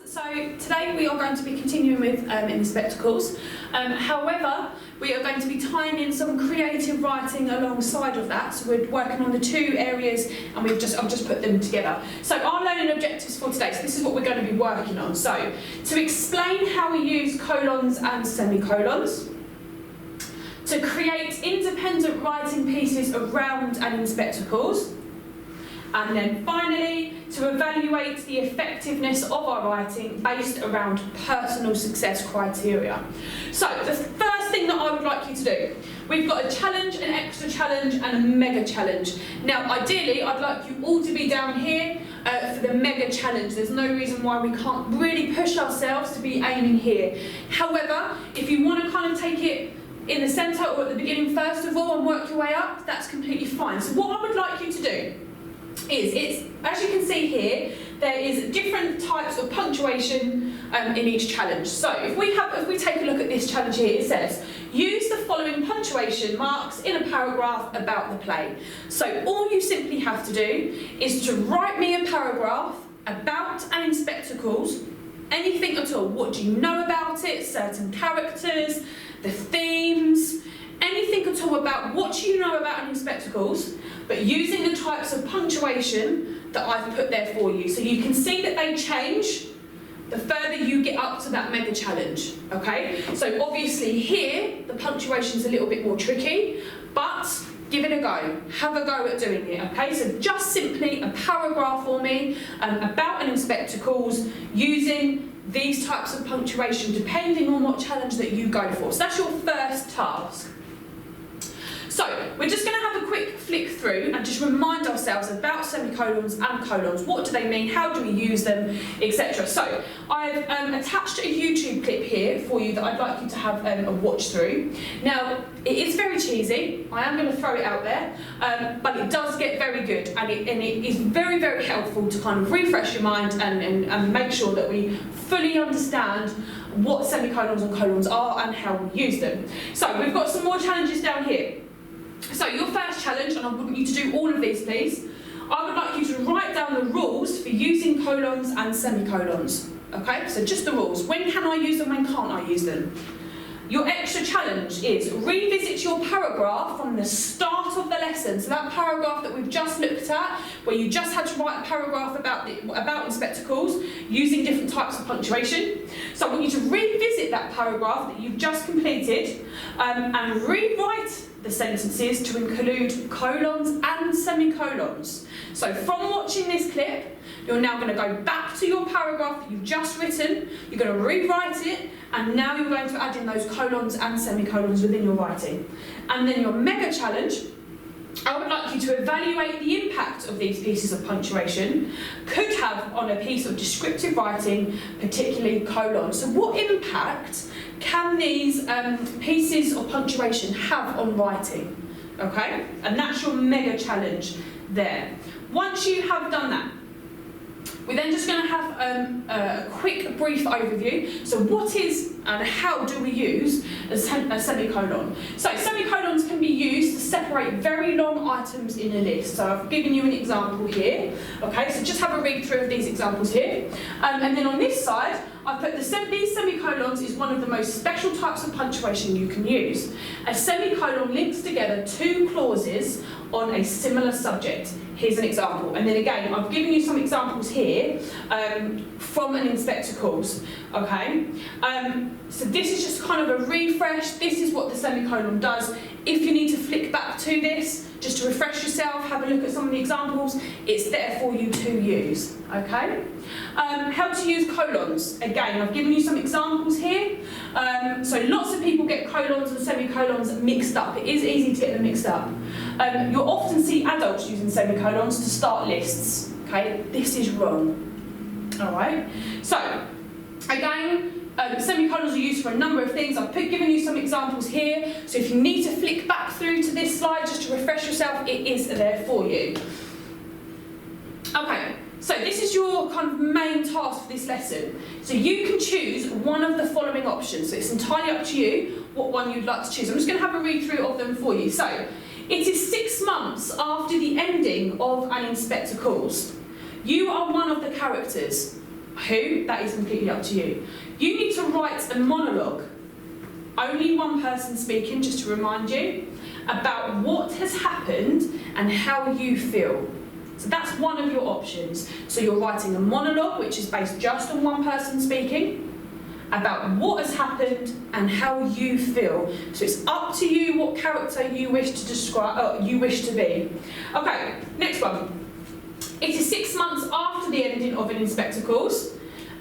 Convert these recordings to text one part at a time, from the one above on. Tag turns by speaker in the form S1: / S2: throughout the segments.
S1: So today we are going to be continuing with in the spectacles. However, we are going to be tying in some creative writing alongside of that. So we're working on the two areas, and I've just put them together. So our learning objectives for today. So this is what we're going to be working on. So to explain how we use colons and semicolons, to create independent writing pieces around and in spectacles, and then finally to evaluate the effectiveness of our writing based around personal success criteria. So the first thing that I would like you to do, we've got a challenge, an extra challenge and a mega challenge. Now ideally I'd like you all to be down here for the mega challenge. There's no reason why we can't really push ourselves to be aiming here. However, if you want to kind of take it in the centre or at the beginning first of all and work your way up, that's completely fine. So what I would like you to do is, as you can see here, there is different types of punctuation in each challenge. So if we take a look at this challenge here, it says, use the following punctuation marks in a paragraph about the play. So all you simply have to do is to write me a paragraph about and in spectacles, anything at all. What do you know about it, certain characters, the themes, anything at all about what you know about and in spectacles, but using the types of punctuation that I've put there for you. So you can see that they change the further you get up to that mega challenge, okay? So obviously here, the punctuation's a little bit more tricky, but give it a go. Have a go at doing it, okay? So just simply a paragraph for me about and in spectacles using these types of punctuation depending on what challenge that you go for. So that's your first task. So we're just going to have a quick flick through and just remind ourselves about semicolons and colons. What do they mean? How do we use them? Etc. So I've attached a YouTube clip here for you that I'd like you to have a watch through. Now it is very cheesy. I am going to throw it out there, but it does get very good, and it is very, very helpful to kind of refresh your mind and make sure that we fully understand what semicolons and colons are and how we use them. So we've got some more challenges down here. So your first challenge, and I want you to do all of these please, I would like you to write down the rules for using colons and semicolons. Okay, so just the rules. When can I use them, when can't I use them? Your extra challenge is revisit your paragraph from the start of the lesson. So that paragraph that we've just looked at, where you just had to write a paragraph about in spectacles using different types of punctuation. So I want you to revisit that paragraph that you've just completed and rewrite the sentences to include colons and semicolons. So from watching this clip, you're now going to go back to your paragraph that you've just written, you're going to rewrite it, and now you're going to add in those colons and semicolons within your writing. And then your mega challenge, I would like you to evaluate the impact of these pieces of punctuation could have on a piece of descriptive writing, particularly colons. So what impact can these pieces of punctuation have on writing? Okay, and that's your mega challenge there. Once you have done that, we're then just going to have a quick brief overview. So what is and how do we use a semicolon? So semicolons can be used to separate very long items in a list. So I've given you an example here. Okay, so just have a read through of these examples here. And then on this side, I've put these semicolons is one of the most special types of punctuation you can use. A semicolon links together two clauses on a similar subject. Here's an example, and then again I've given you some examples here from and in spectacles. Okay, so this is just kind of a refresh. This is what the semicolon does. If you need to flick back to this just to refresh yourself, have a look at some of the examples, it's there for you to use. Okay, how to use colons. Again, I've given you some examples here. So lots of people get colons and semicolons mixed up. It is easy to get them mixed up. You'll often see adults using semicolons to start lists. Okay, this is wrong. All right, so again, semicolons are used for a number of things. I've given you some examples here, so if you need to flick back through to this slide just to refresh yourself, it is there for you. Okay, so this is your kind of main task for this lesson. So you can choose one of the following options. So it's entirely up to you what one you'd like to choose. I'm just going to have a read through of them for you. So it is 6 months after the ending of and in spectacles. You are one of the characters. Who? That is completely up to you. You need to write a monologue, only one person speaking, just to remind you, about what has happened and how you feel. So that's one of your options. So you're writing a monologue, which is based just on one person speaking, about what has happened and how you feel. So it's up to you what character you wish to describe, you wish to be. Okay, next one. It is 6 months after the ending of an Inspectacles.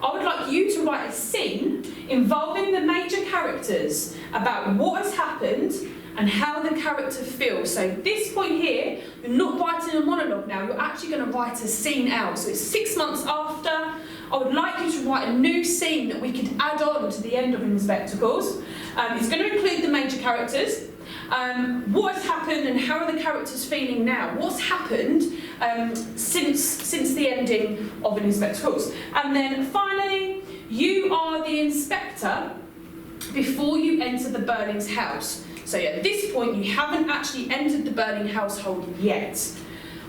S1: I would like you to write a scene involving the major characters about what has happened and how the character feels. So this point here, you're not writing a monologue now, you're actually going to write a scene out. So it's 6 months after. I would like you to write a new scene that we could add on to the end of Inspectacles. It's going to include the major characters, what has happened and how are the characters feeling now, what's happened since the ending of an Inspectacles. And then finally, you are the inspector before you enter the Burling's house. So at this point, you haven't actually entered the Burling household yet.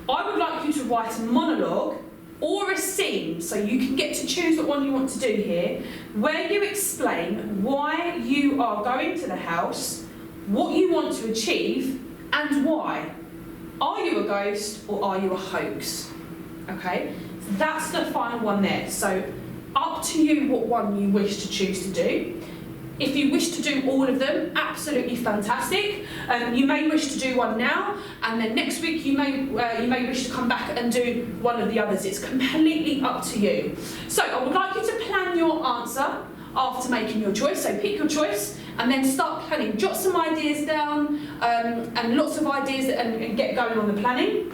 S1: I would like you to write a monologue or a scene, so you can get to choose what one you want to do here, where you explain why you are going to the house, what you want to achieve, and why. Are you a ghost or are you a hoax? Okay, so that's the final one there. So up to you what one you wish to choose to do. If you wish to do all of them, absolutely fantastic. You may wish to do one now, and then next week you may wish to come back and do one of the others. It's completely up to you. So I would like you to plan your answer after making your choice. So pick your choice and then start planning. Jot some ideas down and lots of ideas and get going on the planning.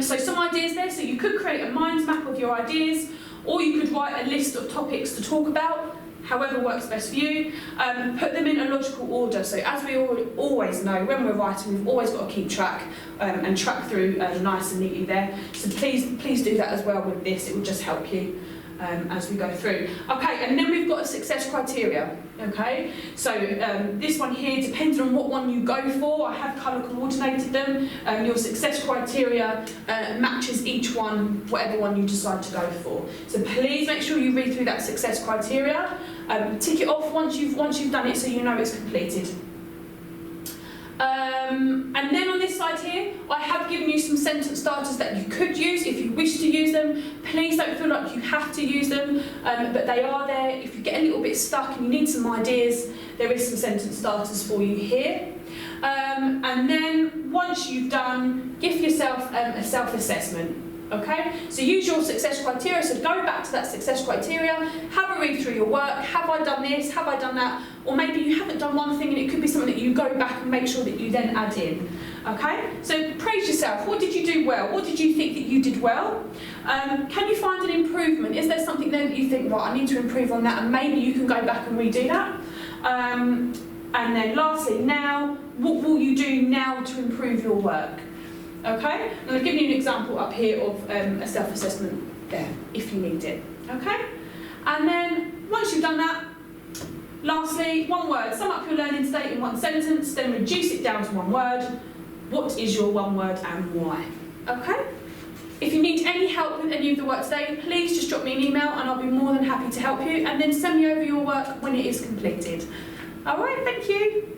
S1: So some ideas there. So you could create a mind map of your ideas, or you could write a list of topics to talk about. However works best for you. Put them in a logical order. So as we always know, when we're writing, we've always got to keep track and track through nice and neatly there. So please do that as well with this. It will just help you as we go through. Okay, and then we've got a success criteria. Okay, so this one here, depends on what one you go for. I have colour coordinated them. Your success criteria matches each one, whatever one you decide to go for. So please make sure you read through that success criteria. Tick it off once you've done it, so you know it's completed. And then on this side here, I have given you some sentence starters that you could use if you wish to use them. Please don't feel like you have to use them, but they are there. If you get a little bit stuck and you need some ideas, there is some sentence starters for you here. And then once you've done, give yourself a self-assessment. Okay, so use your success criteria. So go back to that success criteria, have a read through your work. Have I done this? Have I done that? Or maybe you haven't done one thing and it could be something that you go back and make sure that you then add in. Okay, so praise yourself. What did you do well? What did you think that you did well? Can you find an improvement? Is there something there that you think, right, I need to improve on that, and maybe you can go back and redo that? And then lastly, now, what will you do now to improve your work? Okay, and I've given you an example up here of a self-assessment there, if you need it. Okay, and then once you've done that, lastly, one word. Sum up your learning today in one sentence, then reduce it down to one word. What is your one word and why? Okay? If you need any help with any of the work today, please just drop me an email and I'll be more than happy to help you, and then send me over your work when it is completed. All right, thank you.